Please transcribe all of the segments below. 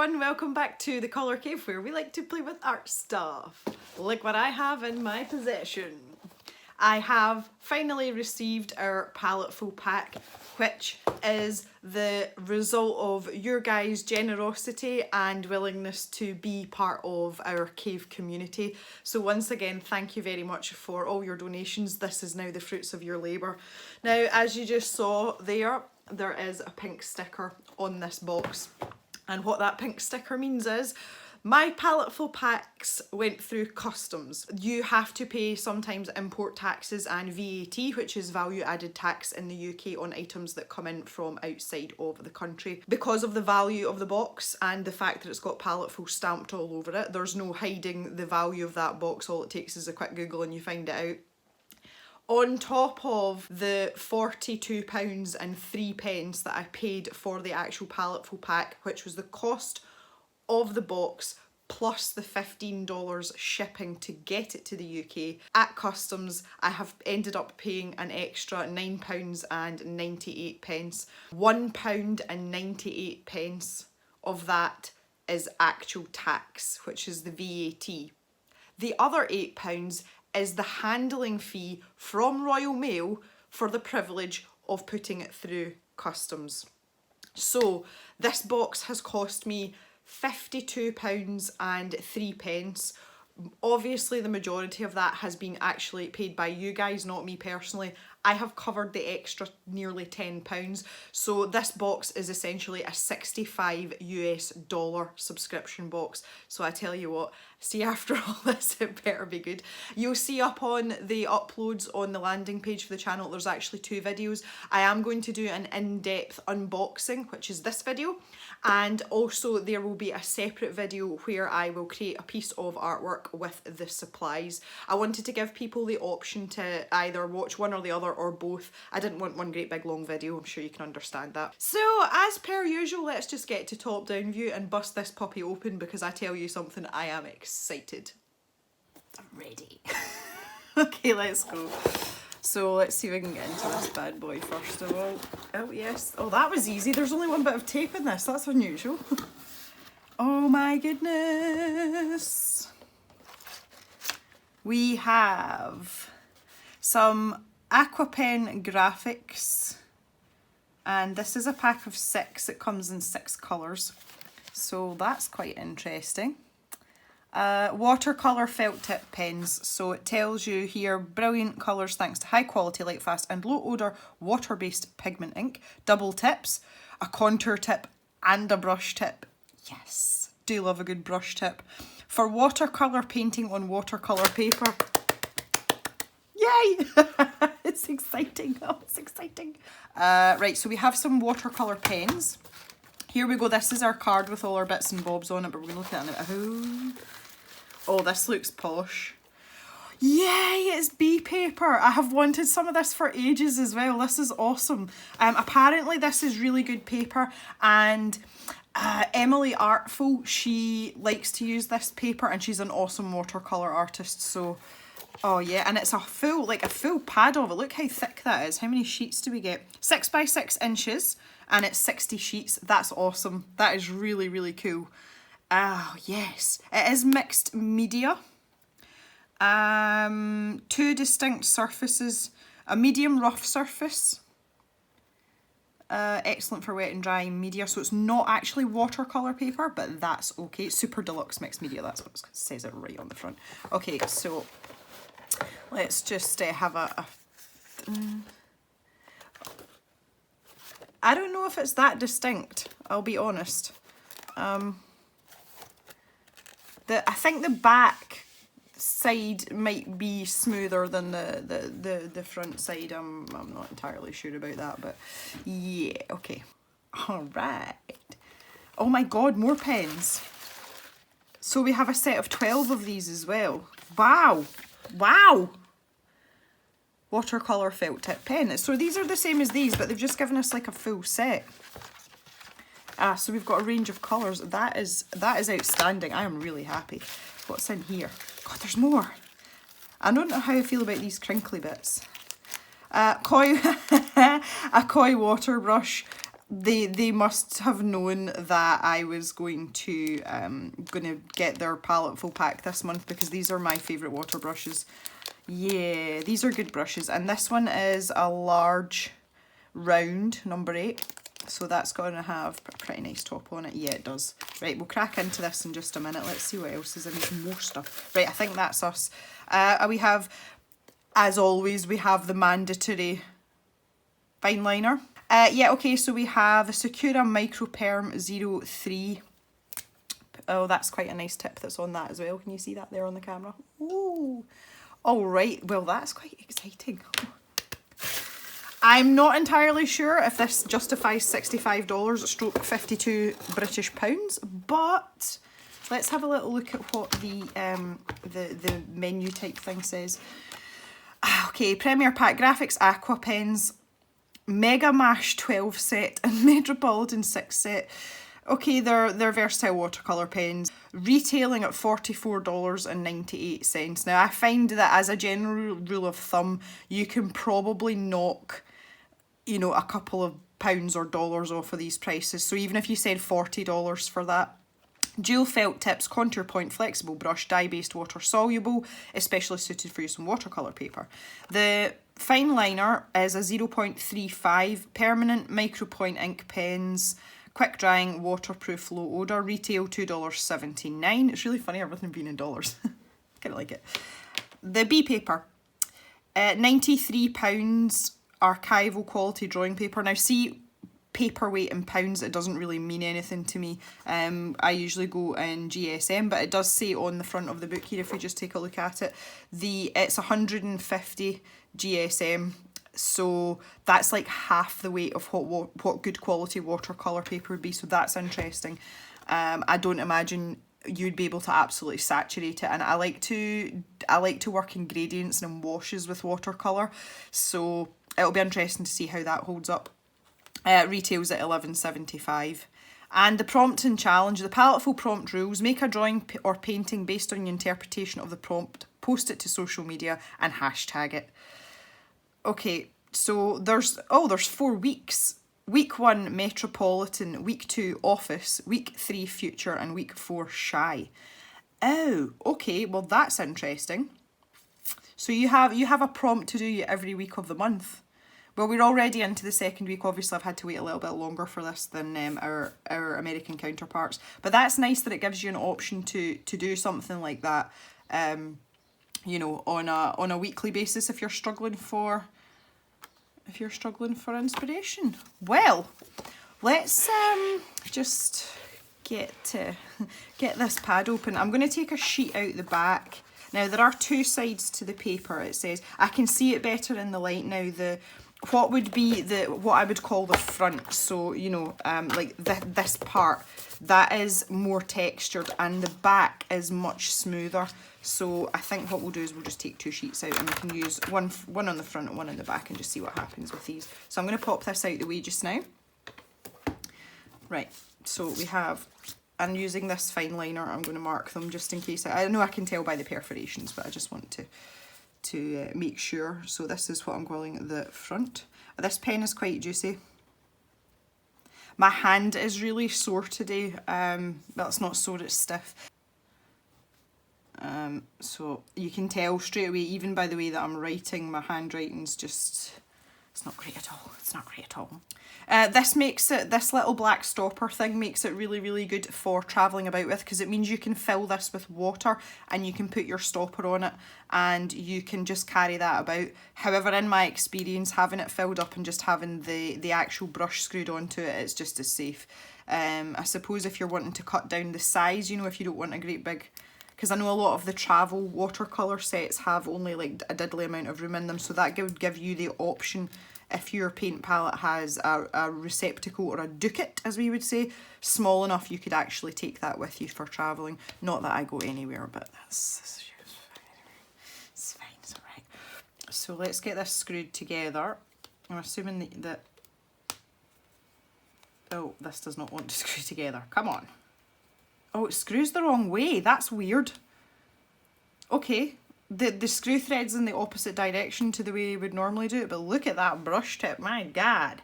everyone, welcome back to the Colour Cave where we like to play with art stuff. Look what I have in my possession. I have finally received our Paletteful pack, which is the result of your guys' generosity and willingness to be part of our cave community. So once again, thank you very much for all your donations. This is now the fruits of your labour. Now, as you just saw there is a pink sticker on this box. And what that pink sticker means is my Paletteful packs went through customs. You have to pay sometimes import taxes and VAT, which is value added tax in the UK on items that come in from outside of the country. Because of the value of the box and the fact that it's got Paletteful stamped all over it, there's no hiding the value of that box. All it takes is a quick Google and you find it out. On top of the £42.03 that I paid for the actual Paletteful pack, which was the cost of the box plus the $15 shipping to get it to the UK, at customs I have ended up paying an extra £9.98. £1.98 of that is actual tax, which is the VAT. The other £8 is the handling fee from Royal Mail for the privilege of putting it through customs. So this box has cost me £52.03. Obviously the majority of that has been actually paid by you guys, not me personally. I have covered the extra nearly £10. So this box is essentially a $65 US subscription box. So I tell you what, see, after all this, it better be good. You'll see up on the uploads on the landing page for the channel, there's actually 2 videos. I am going to do an in-depth unboxing, which is this video. And also there will be a separate video where I will create a piece of artwork with the supplies. I wanted to give people the option to either watch one or the other or both. I didn't want one great big long video, I'm sure you can understand that. So as per usual, let's just get to top down view and bust this puppy open, because I tell you something, I am excited. I'm ready. Okay, let's go. So let's see if we can get into this bad boy first of all. Oh yes, oh that was easy. There's only one bit of tape in this, that's unusual. Oh my goodness. We have some aqua pen graphics, and this is a pack of 6. It comes in 6 colours, so that's quite interesting. Watercolor felt tip pens, so it tells you here brilliant colours thanks to high quality, light fast and low odour water based pigment ink. Double tips, a contour tip and a brush tip. Yes, do love a good brush tip. For watercolour painting on watercolour paper. Yay! It's exciting. Oh, it's exciting. Right, so we have some watercolour pens. Here we go. This is our card with all our bits and bobs on it, but we're going to look at it now. Oh, this looks posh. Yay, it's bee paper. I have wanted some of this for ages as well. This is awesome. Apparently this is really good paper, and Emily Artful, she likes to use this paper and she's an awesome watercolour artist, so oh yeah, and it's a full pad of it. Look how thick that is. How many sheets do we get? 6 by 6 inches, and it's 60 sheets. That's awesome. That is really, really cool. Oh yes, it is mixed media. 2 distinct surfaces, a medium rough surface. Excellent for wet and dry media, so it's not actually watercolour paper, but that's okay. Super deluxe mixed media, that's what it says it right on the front. Okay, so let's just have I don't know if it's that distinct, I'll be honest. I think the back side might be smoother than the front side. I'm not entirely sure about that, but yeah, okay. All right. Oh my god, more pens. So we have a set of 12 of these as well. Wow. Wow. Watercolour felt tip pen. So these are the same as these, but they've just given us like a full set. So we've got a range of colours. That is outstanding. I am really happy. What's in here? God, there's more. I don't know how I feel about these crinkly bits. A koi water brush, They must have known that I was going to get their Paletteful Pack this month, because these are my favourite water brushes. Yeah, these are good brushes, and this one is a large round, number 8. So that's going to have a pretty nice top on it. Yeah, it does. Right, we'll crack into this in just a minute. Let's see what else is in. There's more stuff. Right, I think that's us. We have, as always, we have the mandatory fine liner. Yeah, okay, so we have a Sakura Micro Perm 03. Oh, that's quite a nice tip that's on that as well. Can you see that there on the camera? Ooh. All right, well, that's quite exciting. I'm not entirely sure if this justifies $65 stroke 52 British pounds, but let's have a little look at what the menu type thing says. Okay, Premier Pack Graphics Aqua Pens, Mega Mash 12 set and Metropolitan 6 set. Okay, they're versatile watercolour pens, retailing at $44.98. Now, I find that as a general rule of thumb, you can probably knock, you know, a couple of pounds or dollars off of these prices. So even if you said $40 for that. Dual felt tips, contour point, flexible brush, dye-based, water soluble, especially suited for use on watercolour paper. The fine liner is a 0.35 permanent micropoint ink pens, quick drying, waterproof, low odour, retail $2.79. It's really funny everything being in dollars. Kind of like it. The B paper, £93 archival quality drawing paper. Now see, paperweight in pounds, it doesn't really mean anything to me. I usually go in GSM, but it does say on the front of the book here, if we just take a look at it, it's 150 GSM, so that's like half the weight of what good quality watercolour paper would be, so that's interesting. I don't imagine you'd be able to absolutely saturate it, and I like to work in gradients and in washes with watercolour, so it'll be interesting to see how that holds up. Retails at $11.75. And the prompt and challenge, the Paletteful prompt rules: make a drawing or painting based on your interpretation of the prompt, post it to social media and hashtag it. Okay, so there's 4 weeks. Week 1 Metropolitan, week 2 Office, week 3 Future, and week 4 Shy. Oh, okay, well that's interesting. So you have a prompt to do every week of the month. Well, we're already into the second week. Obviously, I've had to wait a little bit longer for this than our American counterparts. But that's nice that it gives you an option to do something like that, you know, on a weekly basis if you're struggling for inspiration. Well, let's just get this pad open. I'm going to take a sheet out the back. Now, there are 2 sides to the paper. It says, I can see it better in the light now. What would be what I would call the front, so you know, like this part, that is more textured, and the back is much smoother. So I think what we'll do is we'll just take 2 sheets out, and we can use one on the front and one on the back, and just see what happens with these. So I'm going to pop this out the way just now. Right, so we have, and using this fine liner, I'm going to mark them just in case. I know I can tell by the perforations, but I just want to make sure. So this is what I'm calling the front. This pen is quite juicy. My hand is really sore today. Well, it's not sore, it's stiff. So you can tell straight away, even by the way that I'm writing, my handwriting's just, it's not great at all. It's not great at all. This little black stopper thing makes it really, really good for travelling about with, because it means you can fill this with water and you can put your stopper on it and you can just carry that about. However, in my experience, having it filled up and just having the actual brush screwed onto it, it's just as safe. I suppose if you're wanting to cut down the size, you know, if you don't want a great big, because I know a lot of the travel watercolour sets have only like a diddly amount of room in them, so that would give you the option, if your paint palette has a receptacle or a ducat, as we would say, small enough, you could actually take that with you for travelling. Not that I go anywhere, but it's fine, it's alright. So let's get this screwed together. I'm assuming that oh, this does not want to screw together. Come on. Oh, it screws the wrong way. That's weird. Okay. The screw thread's in the opposite direction to the way you would normally do it, but look at that brush tip, my God.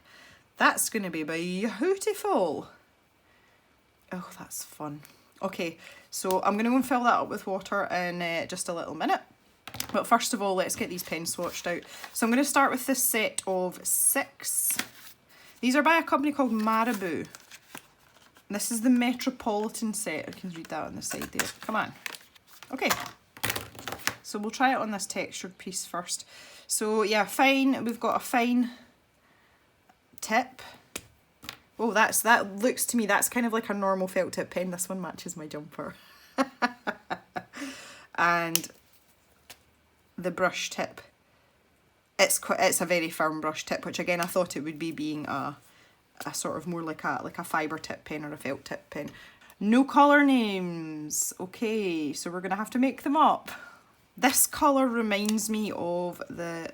That's going to be beautiful. Oh, that's fun. Okay, so I'm going to go and fill that up with water in just a little minute. But first of all, let's get these pens swatched out. So I'm going to start with this set of 6. These are by a company called Marabou. This is the Metropolitan set. I can read that on the side there. Come on. Okay. So we'll try it on this textured piece first. So yeah, fine. We've got a fine tip. Oh, that looks to me, that's kind of like a normal felt tip pen. This one matches my jumper. And the brush tip. It's a very firm brush tip, which again I thought it would be being a sort of more like a fibre tip pen or a felt tip pen. No colour names. Okay, so we're gonna have to make them up. This colour reminds me of the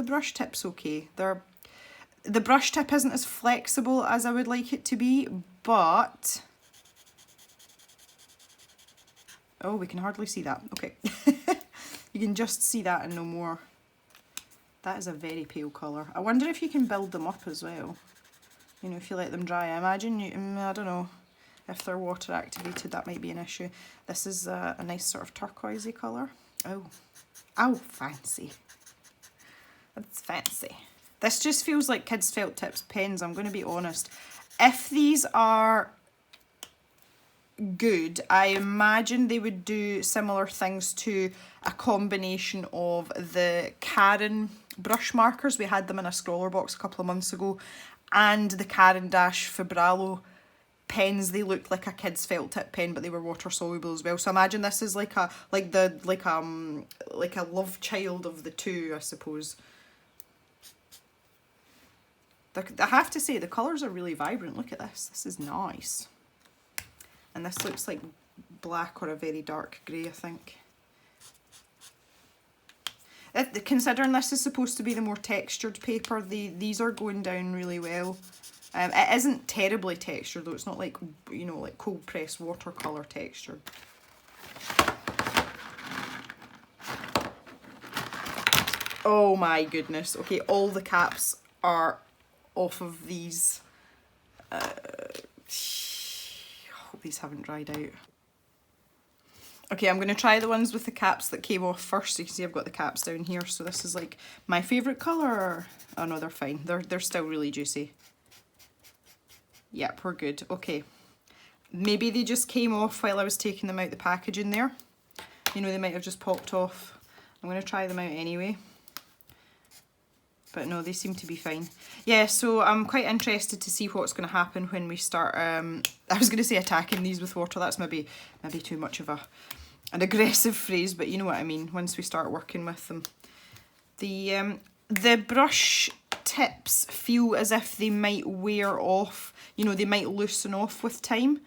brush tip's okay. The brush tip isn't as flexible as I would like it to be, but oh, we can hardly see that. Okay. You can just see that and no more. That is a very pale colour. I wonder if you can build them up as well. You know, if you let them dry. I imagine, I don't know, if they're water activated, that might be an issue. This is a nice sort of turquoisey colour. Oh, fancy. That's fancy. This just feels like kids' felt tips pens, I'm going to be honest. If these are good, I imagine they would do similar things to a combination of the Karen brush markers. We had them in a scroller box a couple of months ago, and the Caran d'Ache Fibralo pens. They looked like a kid's felt tip pen, but they were water soluble as well. So imagine this is like a love child of the two, I suppose. I have to say the colours are really vibrant. Look at this. This is nice. And this looks like black or a very dark grey, I think. Considering this is supposed to be the more textured paper, these are going down really well. It isn't terribly textured though. It's not like, you know, like cold pressed watercolour textured. Oh my goodness. Okay, all the caps are off of these. Hope these haven't dried out. Okay, I'm going to try the ones with the caps that came off first. So you can see I've got the caps down here. So this is like my favourite colour. Oh no, they're fine. They're still really juicy. Yep, we're good. Okay. Maybe they just came off while I was taking them out the packaging there. You know, they might have just popped off. I'm going to try them out anyway. But no, they seem to be fine. Yeah, so I'm quite interested to see what's going to happen when we start, I was going to say attacking these with water. That's maybe too much of an aggressive phrase, but you know what I mean, once we start working with them. The brush tips feel as if they might wear off, you know, they might loosen off with time.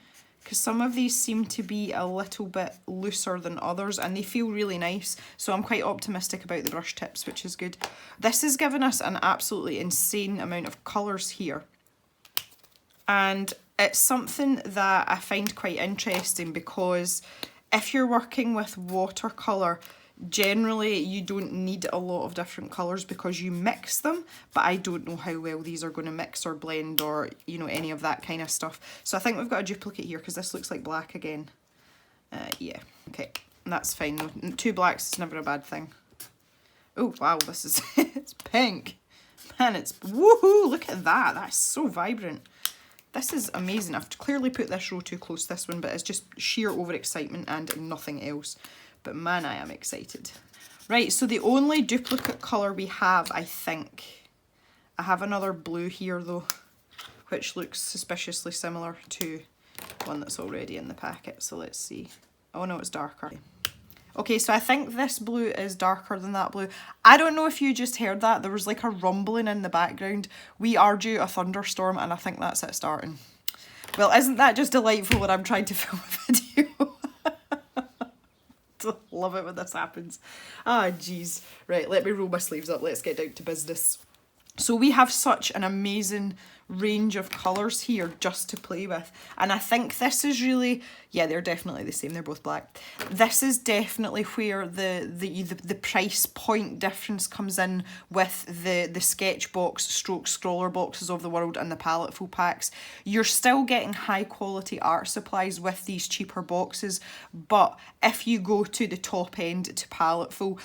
Because some of these seem to be a little bit looser than others and they feel really nice. So I'm quite optimistic about the brush tips, which is good. This has given us an absolutely insane amount of colours here. And it's something that I find quite interesting because if you're working with watercolour, generally you don't need a lot of different colours because you mix them, but I don't know how well these are going to mix or blend or, you know, any of that kind of stuff. So I think we've got a duplicate here because this looks like black again. Yeah, okay, that's fine though. 2 blacks is never a bad thing. Oh wow, this is, it's pink. Man, it's, woohoo, look at that, that's so vibrant. This is amazing. I've clearly put this row too close to this one, but it's just sheer overexcitement and nothing else. But man, I am excited. Right, so the only duplicate colour we have, I think, I have another blue here though, which looks suspiciously similar to one that's already in the packet. So let's see. Oh no, it's darker. Okay, so I think this blue is darker than that blue. I don't know if you just heard that. There was like a rumbling in the background. We are due a thunderstorm and I think that's it starting. Well, isn't that just delightful when I'm trying to film a video? Love it when this happens. Ah, jeez. Right, let me roll my sleeves up. Let's get down to business. So we have such an amazing range of colours here just to play with. And I think this is really, yeah, they're definitely the same, they're both black. This is definitely where the price point difference comes in with the Sketchbox stroke scroller boxes of the world and the Paletteful Packs. You're still getting high quality art supplies with these cheaper boxes, but if you go to the top end to Paletteful,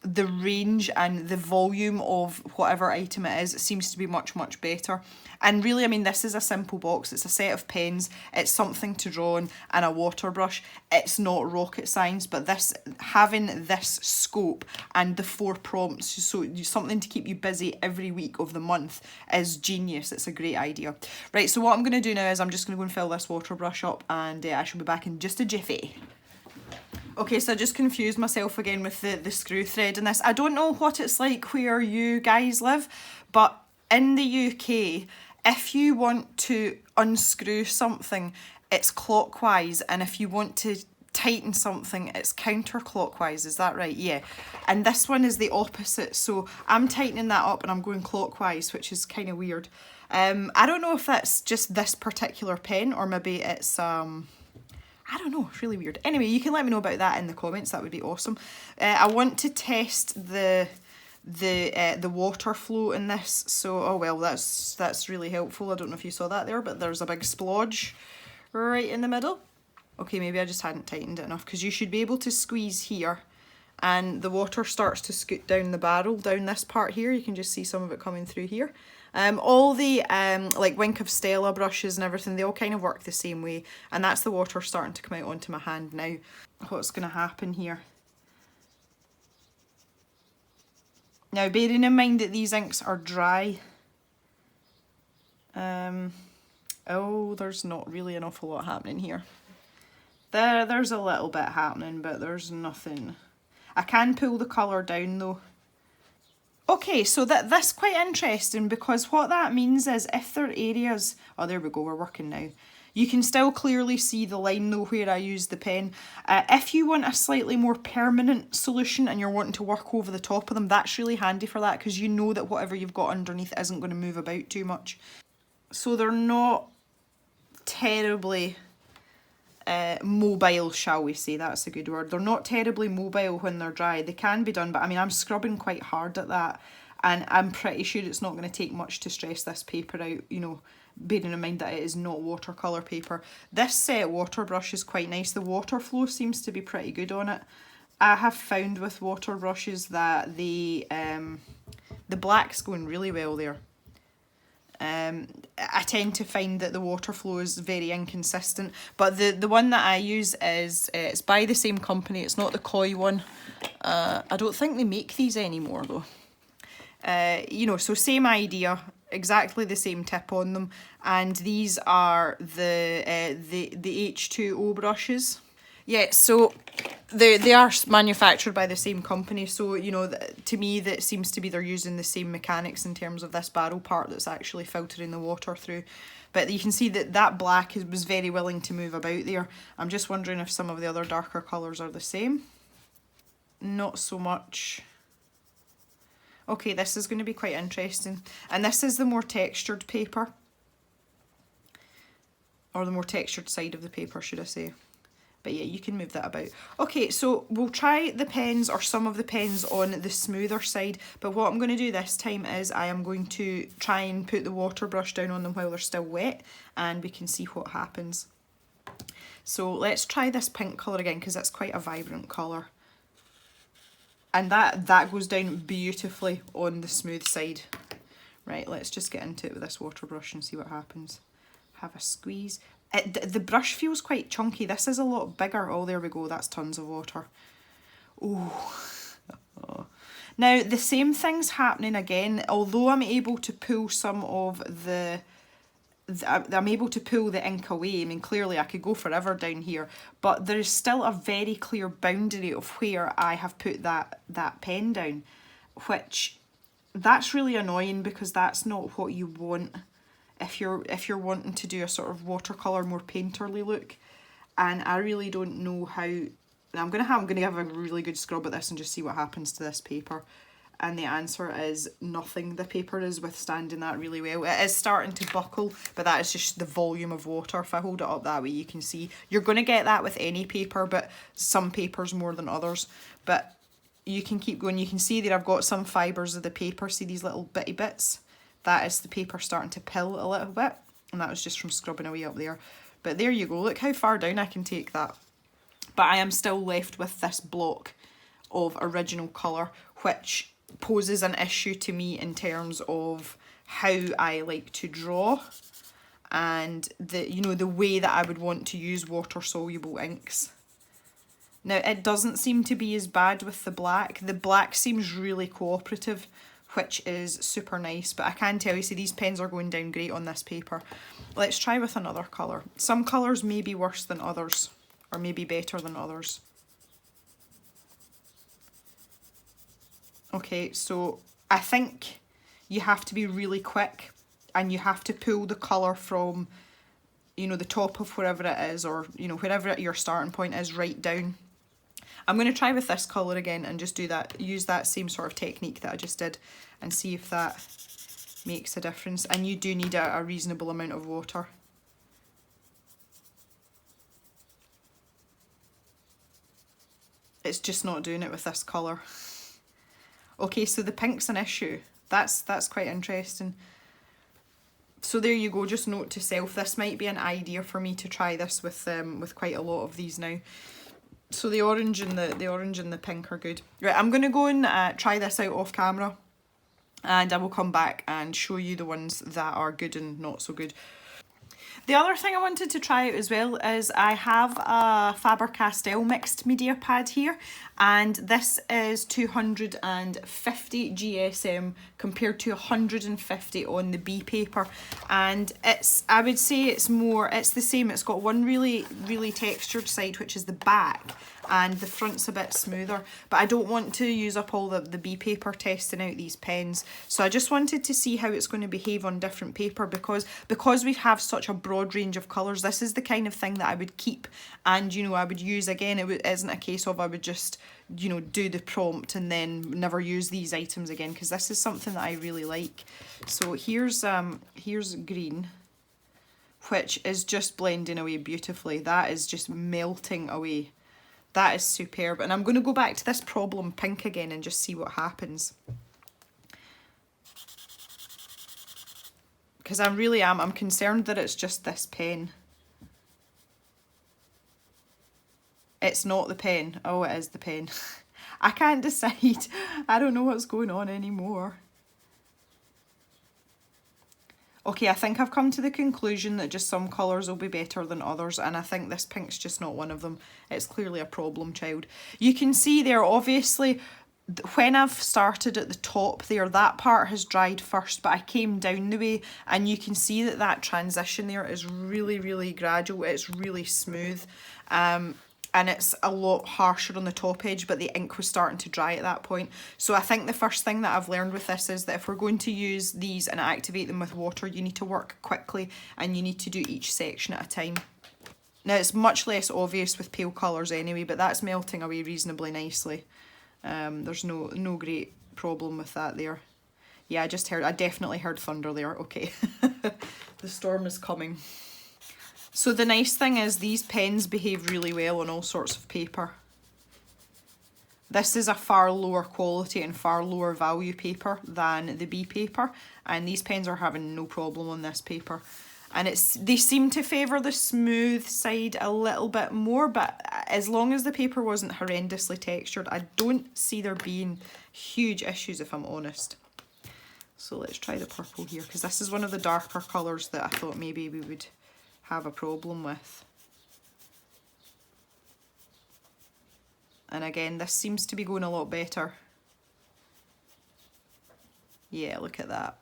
the range and the volume of whatever item it is seems to be much, much better. And really, I mean, this is a simple box. It's a set of pens, it's something to draw on, and a water brush. It's not rocket science, but this, having this scope and the 4 prompts, so something to keep you busy every week of the month, is genius. It's a great idea. Right, so what I'm going to do now is I'm just going to go and fill this water brush up, and I shall be back in just a jiffy. Okay, so I just confused myself again with the screw thread in this. I don't know what it's like where you guys live, but in the UK, if you want to unscrew something, it's clockwise, and if you want to tighten something, it's counterclockwise. Is that right? Yeah. And this one is the opposite, so I'm tightening that up and I'm going clockwise, which is kind of weird. I don't know if that's just this particular pen, or maybe it's I don't know, it's really weird. Anyway, you can let me know about that in the comments, that would be awesome. I want to test the water flow in this, so, oh well, that's really helpful. I don't know if you saw that there, but there's a big splodge right in the middle. Okay, maybe I just hadn't tightened it enough, because you should be able to squeeze here, and the water starts to scoot down the barrel, down this part here. You can just see some of it coming through here. All the like Wink of Stella brushes and everything, they all kind of work the same way, and that's the water starting to come out onto my hand now. What's going to happen here? Now, bearing in mind that these inks are dry, oh, there's not really an awful lot happening here. There's a little bit happening, but there's nothing. I can pull the colour down though. Okay, so that's quite interesting, because what that means is if there are areas, oh there we go, we're working now. You can still clearly see the line though where I use the pen. If you want a slightly more permanent solution and you're wanting to work over the top of them, that's really handy for that, because you know that whatever you've got underneath isn't going to move about too much. So they're not terribly mobile, shall we say, that's a good word. They're not terribly mobile when they're dry. They can be done, but I mean, I'm scrubbing quite hard at that, and I'm pretty sure it's not going to take much to stress this paper out, you know, bearing in mind that it is not watercolour paper. This water brush is quite nice. The water flow seems to be pretty good on it. I have found with water brushes that the black's going really well there. I tend to find that the water flow is very inconsistent, but the one that I use is, it's by the same company, it's not the Koi one. I don't think they make these anymore though. You know, so same idea, exactly the same tip on them, and these are the H2O brushes. Yeah, so they are manufactured by the same company, so, you know, to me that seems to be they're using the same mechanics in terms of this barrel part that's actually filtering the water through. But you can see that that black was very willing to move about there. I'm just wondering if some of the other darker colours are the same. Not so much. Okay, this is going to be quite interesting. And this is the more textured paper. Or the more textured side of the paper, should I say. But yeah, you can move that about. Okay, so we'll try the pens, or some of the pens, on the smoother side. But what I'm going to do this time is I am going to try and put the water brush down on them while they're still wet, and we can see what happens. So let's try this pink colour again, because it's quite a vibrant colour. And that goes down beautifully on the smooth side. Right, let's just get into it with this water brush and see what happens. Have a squeeze. The brush feels quite chunky. This is a lot bigger. Oh, there we go. That's tons of water. Ooh. Oh. Now, the same thing's happening again. Although I'm able to pull some of I'm able to pull the ink away. I mean, clearly I could go forever down here, but there is still a very clear boundary of where I have put that pen down, which that's really annoying, because that's not what you want if you're wanting to do a sort of watercolour, more painterly look. And I really don't know how. I'm gonna give a really good scrub at this and just see what happens to this paper. And the answer is nothing. The paper is withstanding that really well. It is starting to buckle, but that is just the volume of water. If I hold it up that way, you can see. You're going to get that with any paper, but some papers more than others. But you can keep going. You can see that I've got some fibres of the paper. See these little bitty bits? That is the paper starting to pill a little bit. And that was just from scrubbing away up there. But there you go. Look how far down I can take that. But I am still left with this block of original colour, which poses an issue to me in terms of how I like to draw and the, you know, the way that I would want to use water soluble inks. Now it doesn't seem to be as bad with the black. The black seems really cooperative, which is super nice, but I can tell you, see, these pens are going down great on this paper. Let's try with another colour. Some colours may be worse than others, or maybe better than others. Okay, so I think you have to be really quick and you have to pull the colour from, you know, the top of wherever it is, or, you know, wherever your starting point is, right down. I'm going to try with this colour again and just do that, use that same sort of technique that I just did and see if that makes a difference. And you do need a reasonable amount of water. It's just not doing it with this colour. Okay, so the pink's an issue. That's quite interesting. So there you go, just note to self, this might be an idea for me to try this with quite a lot of these now. So the orange and the pink are good. Right, I'm going to go and try this out off camera, and I will come back and show you the ones that are good and not so good. The other thing I wanted to try out as well is I have a Faber-Castell mixed media pad here, and this is 250 GSM compared to 150 on the B paper, and it's, I would say it's the same. It's got one really textured side, which is the back, and the front's a bit smoother, but I don't want to use up all the B paper testing out these pens, so I just wanted to see how it's going to behave on different paper, because we have such a broad range of colours. This is the kind of thing that I would keep, and, you know, I would use again. It isn't a case of I would just, you know, do the prompt and then never use these items again, because this is something that I really like. So here's green, which is just blending away beautifully. That is just melting away. That is superb. And I'm going to go back to this problem pink again and just see what happens. Because I'm concerned that it's just this pen. It's not the pen. Oh, it is the pen. I can't decide. I don't know what's going on anymore. Okay, I think I've come to the conclusion that just some colours will be better than others, and I think this pink's just not one of them. It's clearly a problem child. You can see there, obviously, when I've started at the top there, that part has dried first, but I came down the way, and you can see that transition there is really gradual. It's really smooth. And it's a lot harsher on the top edge, but the ink was starting to dry at that point. So I think the first thing that I've learned with this is that if we're going to use these and activate them with water, you need to work quickly and you need to do each section at a time. Now it's much less obvious with pale colours anyway, but that's melting away reasonably nicely. There's no great problem with that there. Yeah, I definitely heard thunder there. Okay, the storm is coming. So the nice thing is these pens behave really well on all sorts of paper. This is a far lower quality and far lower value paper than the B paper, and these pens are having no problem on this paper. And they seem to favour the smooth side a little bit more, but as long as the paper wasn't horrendously textured, I don't see there being huge issues, if I'm honest. So let's try the purple here, because this is one of the darker colours that I thought maybe we would have a problem with. And again, this seems to be going a lot better. Yeah, look at that.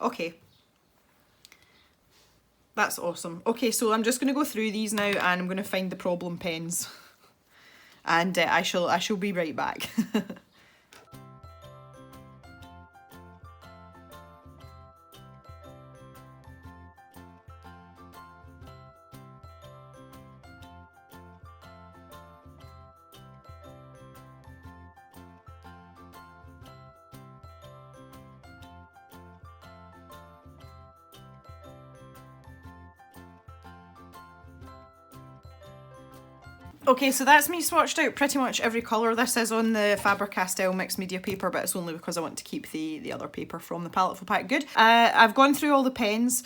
Okay. That's awesome. Okay, so I'm just going to go through these now and I'm going to find the problem pens. And I shall be right back. Okay, so that's me swatched out pretty much every colour. This is on the Faber-Castell mixed media paper, but it's only because I want to keep the other paper from the Paletteful Pack good. I've gone through all the pens.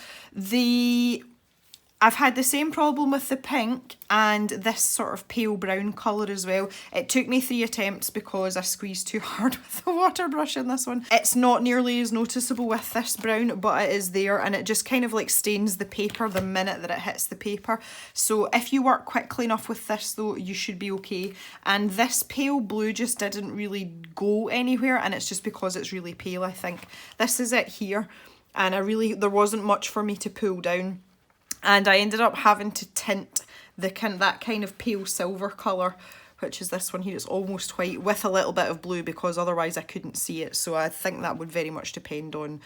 I've had the same problem with the pink and this sort of pale brown colour as well. It took me 3 attempts because I squeezed too hard with the water brush in this one. It's not nearly as noticeable with this brown, but it is there, and it just kind of like stains the paper the minute that it hits the paper. So if you work quickly enough with this though, you should be okay. And this pale blue just didn't really go anywhere, and it's just because it's really pale, I think. This is it here, and there wasn't much for me to pull down. And I ended up having to tint that kind of pale silver colour, which is this one here. It's almost white with a little bit of blue because otherwise I couldn't see it. So I think that would very much depend on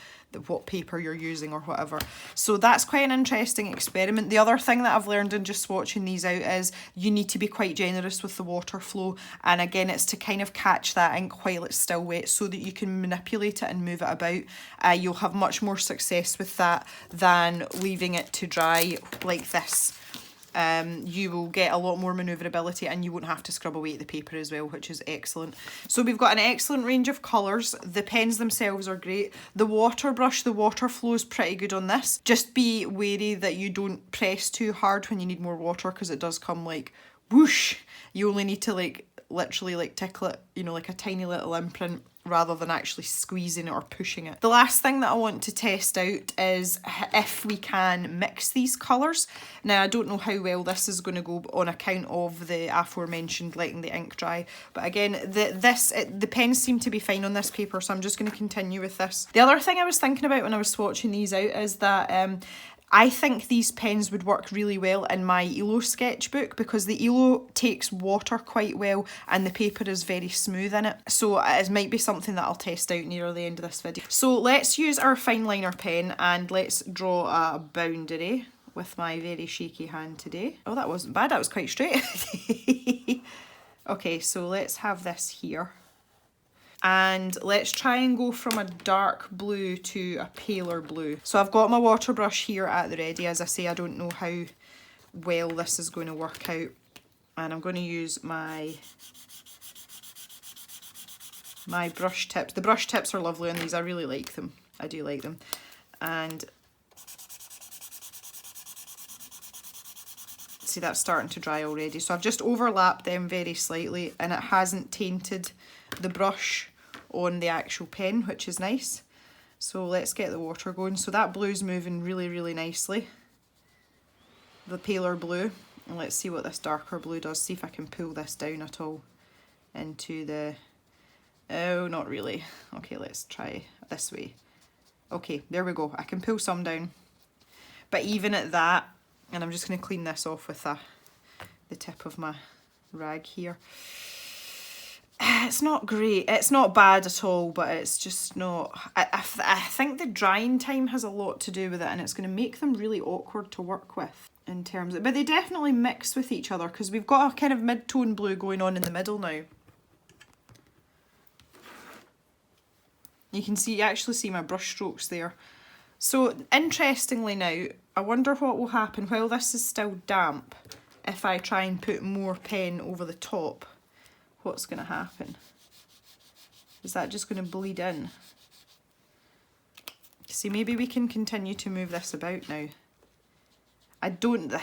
what paper you're using or whatever. So that's quite an interesting experiment. The other thing that I've learned in just swatching these out is you need to be quite generous with the water flow. And again, it's to kind of catch that ink while it's still wet so that you can manipulate it and move it about. You'll have much more success with that than leaving it to dry like this. You will get a lot more manoeuvrability and you won't have to scrub away the paper as well, which is excellent. So we've got an excellent range of colours. The pens themselves are great. The water brush, the water flow is pretty good on this. Just be wary that you don't press too hard when you need more water, because it does come like whoosh. You only need to like literally like tickle it, you know, like a tiny little imprint, rather than actually squeezing it or pushing it. The last thing that I want to test out is if we can mix these colours. Now I don't know how well this is going to go on account of the aforementioned letting the ink dry, but again the pens seem to be fine on this paper, so I'm just going to continue with this. The other thing I was thinking about when I was swatching these out is that I think these pens would work really well in my ELO sketchbook because the ELO takes water quite well and the paper is very smooth in it. So it might be something that I'll test out near the end of this video. So let's use our fine liner pen and let's draw a boundary with my very shaky hand today. Oh, that wasn't bad, that was quite straight. Okay, so let's have this here. And let's try and go from a dark blue to a paler blue. So I've got my water brush here at the ready. As I say, I don't know how well this is going to work out. And I'm going to use my brush tips. The brush tips are lovely on these. I really like them. I do like them. And see, that's starting to dry already. So I've just overlapped them very slightly and it hasn't tainted the brush on the actual pen, which is nice. So let's get the water going. So that blue's moving really, really nicely, the paler blue, and let's see what this darker blue does. See if I can pull this down at all into the, oh, not really. Okay, let's try this way. Okay, there we go. I can pull some down, but even at that, and I'm just going to clean this off with the tip of my rag here. It's not great. It's not bad at all, but it's just not... I think the drying time has a lot to do with it, and it's going to make them really awkward to work with in terms of... But they definitely mix with each other because we've got a kind of mid-tone blue going on in the middle now. You can see, you actually see my brush strokes there. So, interestingly now, I wonder what will happen while this is still damp if I try and put more pen over the top. What's going to happen? Is that just going to bleed in? See, maybe we can continue to move this about now.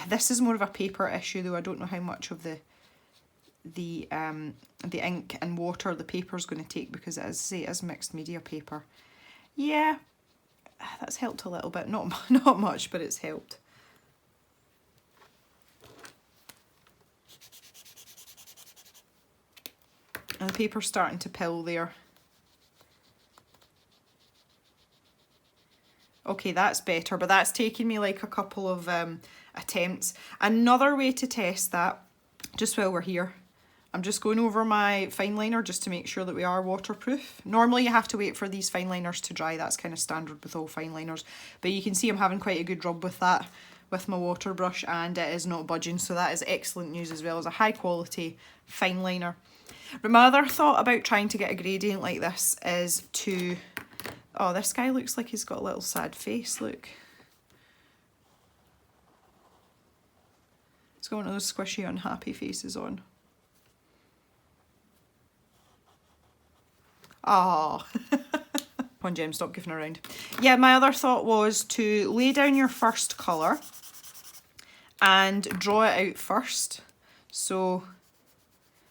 This is more of a paper issue though. I don't know how much of the ink and water the paper is going to take because it is mixed media paper. Yeah, that's helped a little bit. Not much, but it's helped. And the paper's starting to pill there. Okay, that's better, but that's taken me like a couple of attempts. Another way to test that, just while we're here, I'm just going over my fine liner just to make sure that we are waterproof. Normally you have to wait for these fine liners to dry. That's kind of standard with all fine liners. But you can see I'm having quite a good rub with that, with my water brush, and it is not budging. So that is excellent news as well as a high quality fine liner. But my other thought about trying to get a gradient like this is to... Oh, this guy looks like he's got a little sad face, look. It's got one of those squishy unhappy faces on. Oh. Come on, Jem, stop goofing around. Yeah, my other thought was to lay down your first colour and draw it out first. So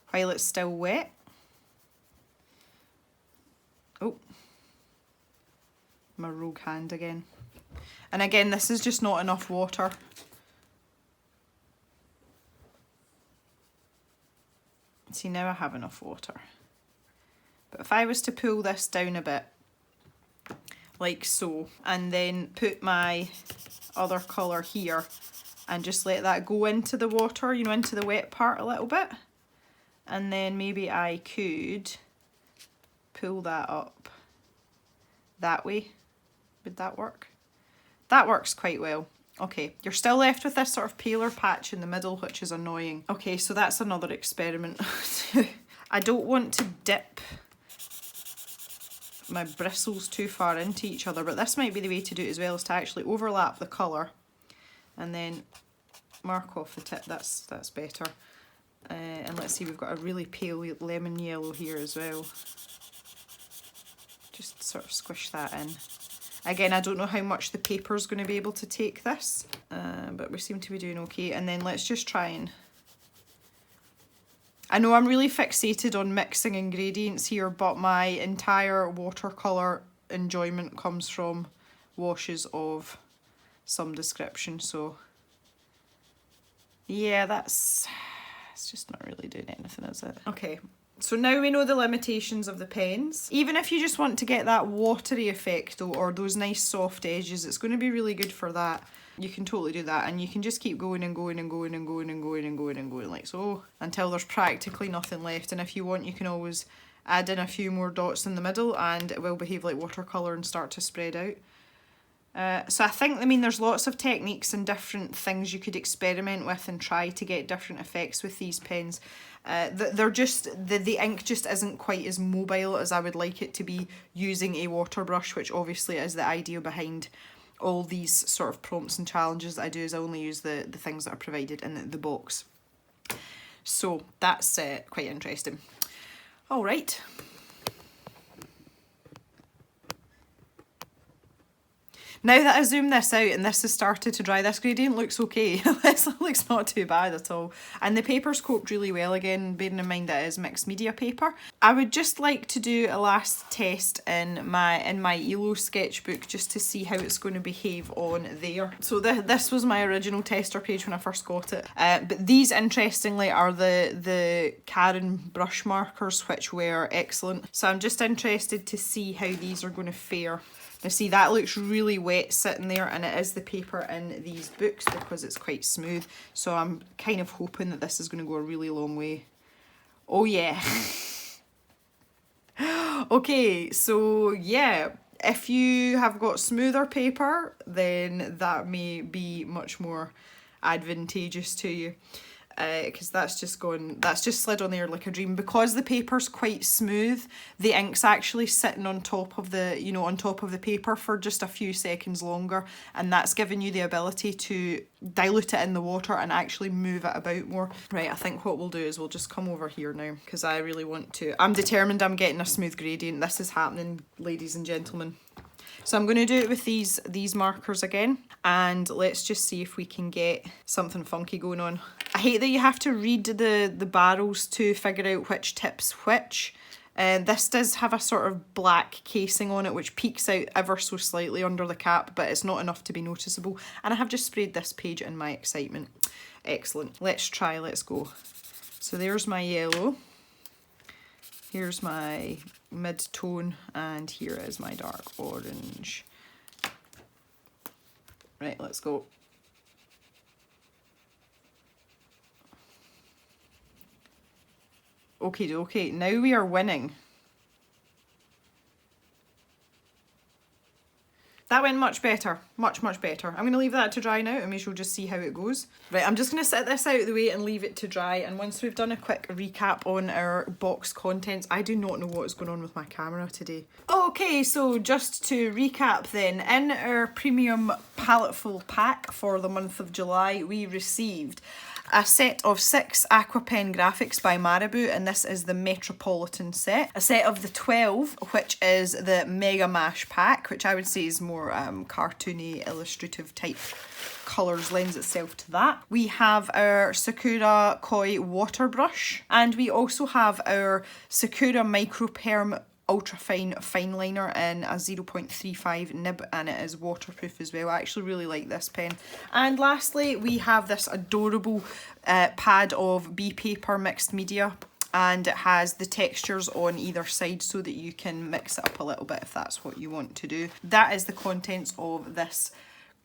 while it's still wet. Oh, my rogue hand again. And again, this is just not enough water. See, now I have enough water. But if I was to pull this down a bit, like so, and then put my other colour here and just let that go into the water, you know, into the wet part a little bit, and then maybe I could pull that up that way. Would that work? That works quite well. Okay, you're still left with this sort of paler patch in the middle, which is annoying. Okay, so that's another experiment. I don't want to dip my bristles too far into each other, but this might be the way to do it as well, is to actually overlap the colour and then mark off the tip. That's better. And let's see, we've got a really pale lemon yellow here as well. Just sort of squish that in. Again, I don't know how much the paper's going to be able to take this, but we seem to be doing okay. And then let's just try and... I know I'm really fixated on mixing ingredients here, but my entire watercolour enjoyment comes from washes of some description, so... yeah, it's just not really doing anything, is it? Okay. So now we know the limitations of the pens. Even if you just want to get that watery effect though, or those nice soft edges, it's going to be really good for that. You can totally do that, and you can just keep going and going and going and going and going and going and going like so until there's practically nothing left. And if you want, you can always add in a few more dots in the middle and it will behave like watercolour and start to spread out. So I think, I mean, there's lots of techniques and different things you could experiment with and try to get different effects with these pens. They're just, the ink just isn't quite as mobile as I would like it to be using a water brush, which obviously is the idea behind all these sort of prompts and challenges that I do, is I only use the things that are provided in the box. So that's quite interesting. All right. Now that I zoom this out and this has started to dry, this gradient looks okay. This looks not too bad at all. And the paper's coped really well, again, bearing in mind that it is mixed media paper. I would just like to do a last test in my ELO sketchbook just to see how it's going to behave on there. So this was my original tester page when I first got it. But these, interestingly, are the Karen brush markers, which were excellent. So I'm just interested to see how these are going to fare. Now see, that looks really wet sitting there, and it is the paper in these books because it's quite smooth. So I'm kind of hoping that this is going to go a really long way. Oh yeah. Okay, so yeah, if you have got smoother paper, then that may be much more advantageous to you. Because that's just slid on there like a dream. Because the paper's quite smooth, the ink's actually sitting on top of the, you know, on top of the paper for just a few seconds longer, and that's giving you the ability to dilute it in the water and actually move it about more. Right, I think what we'll do is we'll just come over here now, because I really want to, I'm determined I'm getting a smooth gradient. This is happening, ladies and gentlemen. So I'm going to do it with these markers again, and let's just see if we can get something funky going on. I hate that you have to read the barrels to figure out which tip's which. This does have a sort of black casing on it which peeks out ever so slightly under the cap, but it's not enough to be noticeable. And I have just sprayed this page in my excitement. Excellent. Let's try, let's go. So there's my yellow. Here's my mid-tone, and here is my dark orange. Right, let's go. Okay, now we are winning. That went much better, much better. I'm going to leave that to dry now and we shall just see how it goes. Right, I'm just going to set this out of the way and leave it to dry, and once we've done a quick recap on our box contents, I do not know what is going on with my camera today. Okay, so just to recap then, in our premium Paletteful pack for the month of July, we received a set of 6 aqua pen graphics by Marabou, and this is the Metropolitan set. A set of the 12, which is the Mega Mash pack, which I would say is more cartoony, illustrative type colours, lends itself to that. We have our Sakura Koi water brush, and we also have our Sakura Micro Perm ultrafine fine liner in a 0.35 nib, and it is waterproof as well. I actually really like this pen. And lastly, we have this adorable pad of bee paper mixed media, and it has the textures on either side so that you can mix it up a little bit if that's what you want to do. That is the contents of this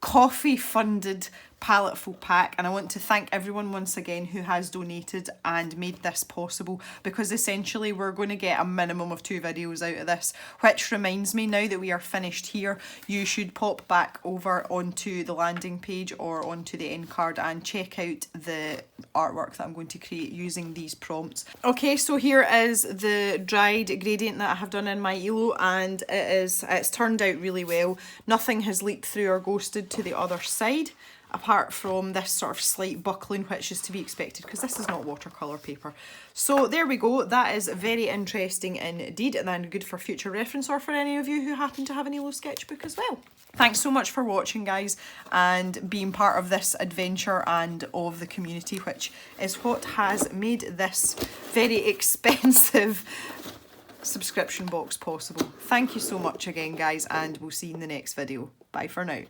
coffee funded Paletteful pack, and I want to thank everyone once again who has donated and made this possible, because essentially we're going to get a minimum of 2 videos out of this, which reminds me, now that we are finished here, you should pop back over onto the landing page or onto the end card and check out the artwork that I'm going to create using these prompts. Okay, so here is the dried gradient that I have done in my ELO, and it's turned out really well. Nothing has leaked through or ghosted to the other side, apart from this sort of slight buckling, which is to be expected because this is not watercolour paper. So there we go, that is very interesting indeed, and then good for future reference, or for any of you who happen to have an ELO sketchbook as well. Thanks so much for watching, guys, and being part of this adventure and of the community, which is what has made this very expensive subscription box possible. Thank you so much again, guys, and we'll see you in the next video. Bye for now.